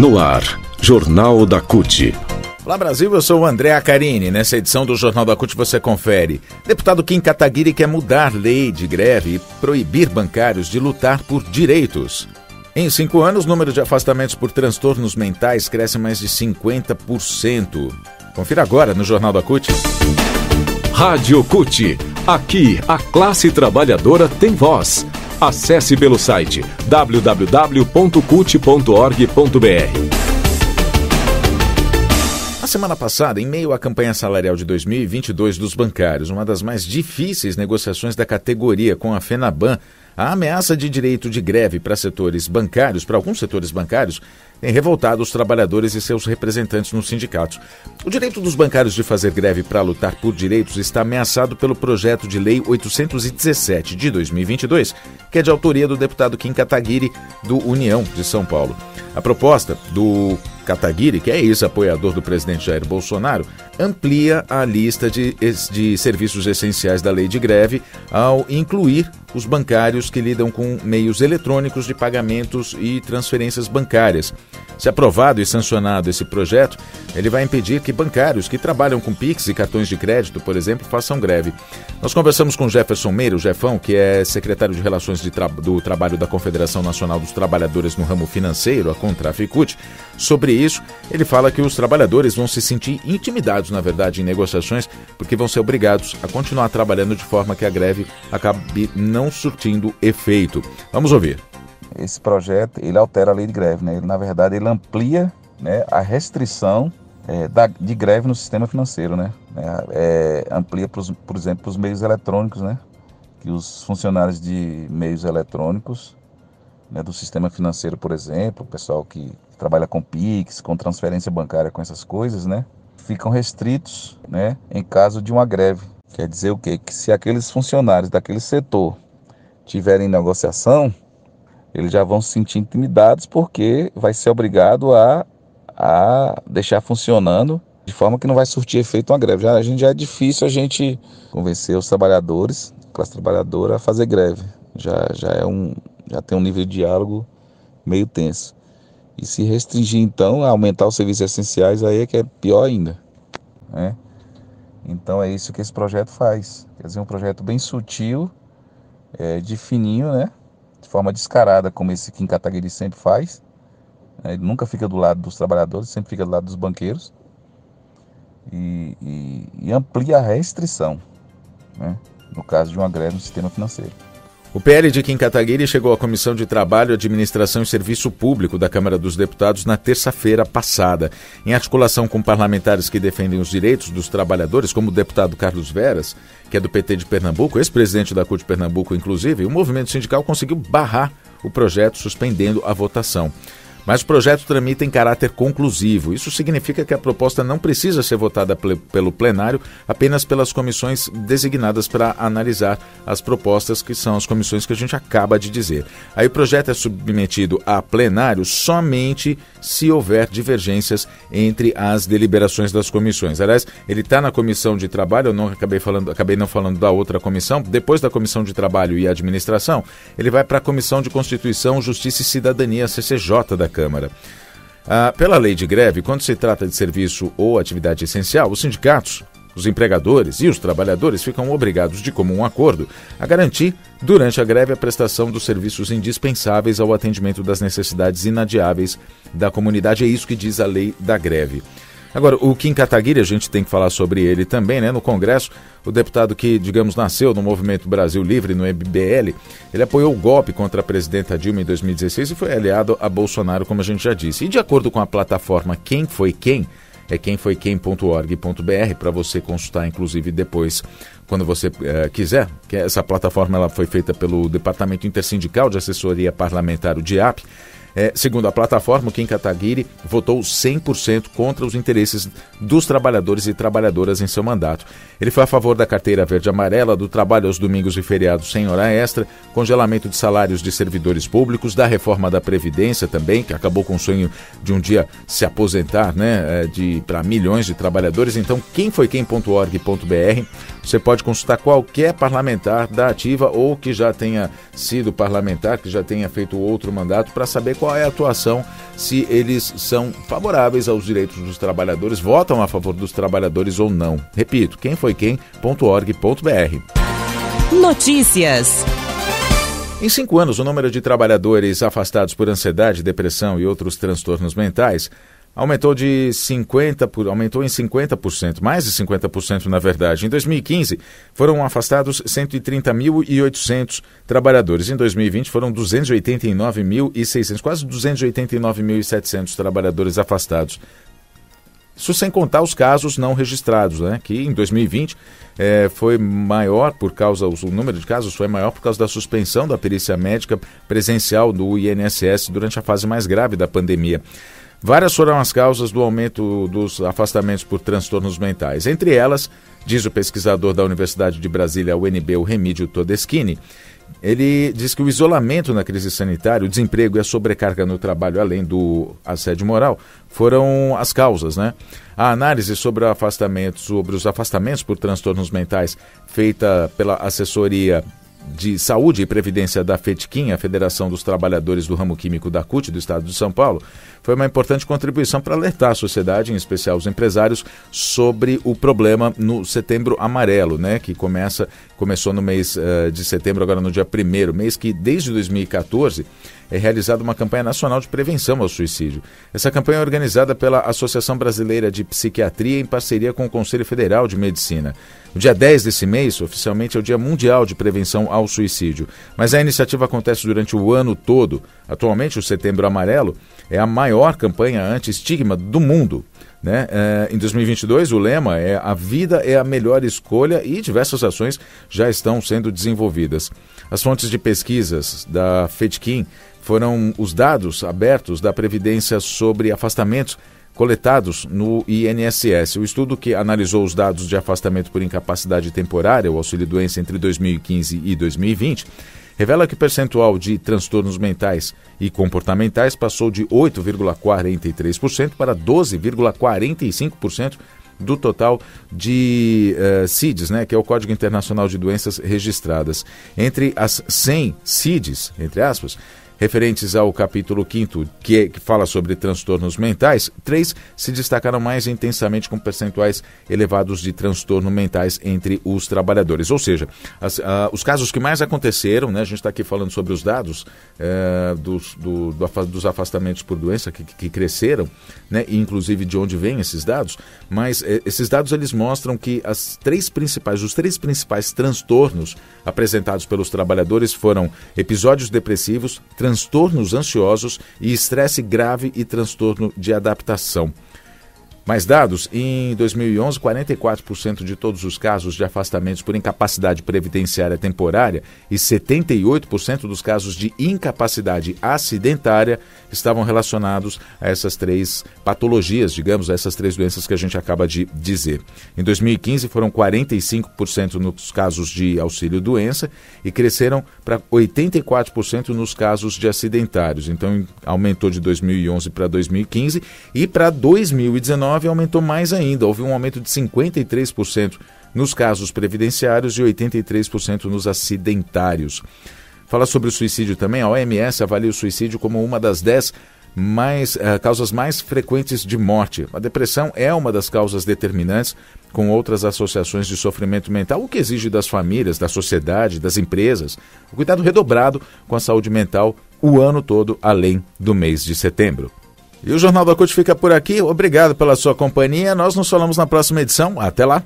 No ar, Jornal da CUT. Olá Brasil, eu sou o André Acarini. Nessa edição do Jornal da CUT você confere. Deputado Kim Kataguiri quer mudar lei de greve e proibir bancários de lutar por direitos. Em 5 anos, o número de afastamentos por transtornos mentais cresce mais de 50%. Confira agora no Jornal da CUT. Rádio CUT. Aqui, a classe trabalhadora tem voz. Acesse pelo site www.cut.org.br. Na semana passada, em meio à campanha salarial de 2022 dos bancários, uma das mais difíceis negociações da categoria com a FENABAN, a ameaça de direito de greve para setores bancários, para alguns setores bancários, tem revoltado os trabalhadores e seus representantes nos sindicatos. O direito dos bancários de fazer greve para lutar por direitos está ameaçado pelo projeto de lei 817 de 2022, que é de autoria do deputado Kim Kataguiri, do União de São Paulo. A proposta do Kataguiri, que é ex-apoiador do presidente Jair Bolsonaro, amplia a lista de serviços essenciais da lei de greve ao incluir os bancários que lidam com meios eletrônicos de pagamentos e transferências bancárias. Se aprovado e sancionado esse projeto, ele vai impedir que bancários que trabalham com Pix e cartões de crédito, por exemplo, façam greve. Nós conversamos com Jefferson Meira, o Jefão, que é secretário de Relações do Trabalho da Confederação Nacional dos Trabalhadores no ramo financeiro, a Contraficut. Sobre isso, ele fala que os trabalhadores vão se sentir intimidados, na verdade, em negociações, porque vão ser obrigados a continuar trabalhando de forma que a greve acabe não surtindo efeito. Vamos ouvir. Esse projeto, ele altera a lei de greve, né? Ele, na verdade, ele amplia, né, a restrição de greve no sistema financeiro, né? Amplia, por exemplo, para os meios eletrônicos, né? Que os funcionários de meios eletrônicos, né, do sistema financeiro, por exemplo, o pessoal que trabalha com Pix, com transferência bancária, com essas coisas, né? Ficam restritos, né, em caso de uma greve. Quer dizer o quê? Que se aqueles funcionários daquele setor tiverem negociação, eles já vão se sentir intimidados porque vai ser obrigado a deixar funcionando de forma que não vai surtir efeito uma greve. Já é difícil a gente convencer os trabalhadores, a classe trabalhadora, a fazer greve. Já tem um nível de diálogo meio tenso. E se restringir então a aumentar os serviços essenciais, aí é que é pior ainda, né? Então é isso que esse projeto faz. Quer dizer, um projeto bem sutil, de fininho, né? De forma descarada, como esse Kim Kataguiri sempre faz. Ele nunca fica do lado dos trabalhadores, sempre fica do lado dos banqueiros. E amplia a restrição, né, no caso de uma greve no sistema financeiro. O PL de Kim Kataguiri chegou à Comissão de Trabalho, Administração e Serviço Público da Câmara dos Deputados na terça-feira passada. Em articulação com parlamentares que defendem os direitos dos trabalhadores, como o deputado Carlos Veras, que é do PT de Pernambuco, ex-presidente da CUT Pernambuco, inclusive, o movimento sindical conseguiu barrar o projeto, suspendendo a votação. Mas o projeto tramita em caráter conclusivo. Isso significa que a proposta não precisa ser votada pelo plenário, apenas pelas comissões designadas para analisar as propostas, que são as comissões que a gente acaba de dizer. Aí o projeto é submetido a plenário somente se houver divergências entre as deliberações das comissões. Aliás, ele está na Comissão de Trabalho, eu não acabei não falando da outra comissão. Depois da Comissão de Trabalho e Administração, ele vai para a Comissão de Constituição, Justiça e Cidadania, CCJ da Câmara. Pela lei de greve, quando se trata de serviço ou atividade essencial, os sindicatos, os empregadores e os trabalhadores ficam obrigados, de comum acordo, a garantir, durante a greve, a prestação dos serviços indispensáveis ao atendimento das necessidades inadiáveis da comunidade. É isso que diz a lei da greve. Agora, o Kim Kataguiri, a gente tem que falar sobre ele também, né? No Congresso, o deputado que, digamos, nasceu no Movimento Brasil Livre, no MBL, ele apoiou o golpe contra a presidenta Dilma em 2016 e foi aliado a Bolsonaro, como a gente já disse. E de acordo com a plataforma Quem Foi Quem, é quemfoiquem.org.br, para você consultar, inclusive, depois, quando você quiser. Que essa plataforma ela foi feita pelo Departamento Intersindical de Assessoria Parlamentar, o DIAP. Segundo a plataforma, o Kim Kataguiri votou 100% contra os interesses dos trabalhadores e trabalhadoras em seu mandato. Ele foi a favor da carteira verde-amarela, do trabalho aos domingos e feriados sem hora extra, congelamento de salários de servidores públicos, da reforma da Previdência também, que acabou com o sonho de um dia se aposentar, né, para milhões de trabalhadores. Então, quemfoiquem.org.br, você pode consultar qualquer parlamentar da ativa ou que já tenha sido parlamentar, que já tenha feito outro mandato, para saber qual é a atuação, se eles são favoráveis aos direitos dos trabalhadores, votam a favor dos trabalhadores ou não. Repito, quemfoiquem.org.br. Notícias. Em 5 anos, o número de trabalhadores afastados por ansiedade, depressão e outros transtornos mentais aumentou em 50%, mais de 50% na verdade. Em 2015, foram afastados 130.800 trabalhadores. Em 2020, foram 289.600, quase 289.700 trabalhadores afastados. Isso sem contar os casos não registrados, né? Que em 2020 foi maior o número de casos foi maior por causa da suspensão da perícia médica presencial do INSS durante a fase mais grave da pandemia. Várias foram as causas do aumento dos afastamentos por transtornos mentais. Entre elas, diz o pesquisador da Universidade de Brasília, UNB, o Remídio Todeschini, ele diz que o isolamento na crise sanitária, o desemprego e a sobrecarga no trabalho, além do assédio moral, foram as causas, né? A análise sobre os afastamentos por transtornos mentais, feita pela assessoria de Saúde e Previdência da FETQUIM, a Federação dos Trabalhadores do Ramo Químico da CUT do Estado de São Paulo, foi uma importante contribuição para alertar a sociedade, em especial os empresários, sobre o problema no Setembro Amarelo, né, que começou no mês de setembro, agora no dia 1º, mês que desde 2014 é realizada uma campanha nacional de prevenção ao suicídio. Essa campanha é organizada pela Associação Brasileira de Psiquiatria em parceria com o Conselho Federal de Medicina. O dia 10 desse mês, oficialmente, é o Dia Mundial de Prevenção ao Suicídio, mas a iniciativa acontece durante o ano todo. Atualmente, o Setembro Amarelo é a maior campanha anti-estigma do mundo, né? Em 2022, o lema é "A vida é a melhor escolha" e diversas ações já estão sendo desenvolvidas. As fontes de pesquisas da FETQUIM foram os dados abertos da Previdência sobre afastamentos coletados no INSS. O estudo, que analisou os dados de afastamento por incapacidade temporária, o auxílio-doença, entre 2015 e 2020, revela que o percentual de transtornos mentais e comportamentais passou de 8,43% para 12,45% do total de CIDs, né, que é o Código Internacional de Doenças Registradas. Entre as 100 CIDs, entre aspas, referentes ao capítulo 5º, que fala sobre transtornos mentais, 3 se destacaram mais intensamente com percentuais elevados de transtorno mentais entre os trabalhadores. Ou seja, os casos que mais aconteceram, né, a gente está aqui falando sobre os dados dos afastamentos por doença que cresceram, né, e inclusive de onde vêm esses dados, mas esses dados eles mostram que os três principais transtornos apresentados pelos trabalhadores foram episódios depressivos, transtornos ansiosos e estresse grave e transtorno de adaptação. Mais dados: em 2011, 44% de todos os casos de afastamentos por incapacidade previdenciária temporária e 78% dos casos de incapacidade acidentária estavam relacionados a essas 3 patologias, digamos, a essas 3 doenças que a gente acaba de dizer. Em 2015, foram 45% nos casos de auxílio-doença e cresceram para 84% nos casos de acidentários. Então, aumentou de 2011 para 2015 e para 2019 aumentou mais ainda. Houve um aumento de 53% nos casos previdenciários e 83% nos acidentários. Fala sobre o suicídio também. A OMS avalia o suicídio como uma das 10 causas mais frequentes de morte. A depressão é uma das causas determinantes, com outras associações de sofrimento mental, o que exige das famílias, da sociedade, das empresas, o cuidado redobrado com a saúde mental o ano todo, além do mês de setembro. E o Jornal da CUT fica por aqui. Obrigado pela sua companhia. Nós nos falamos na próxima edição. Até lá!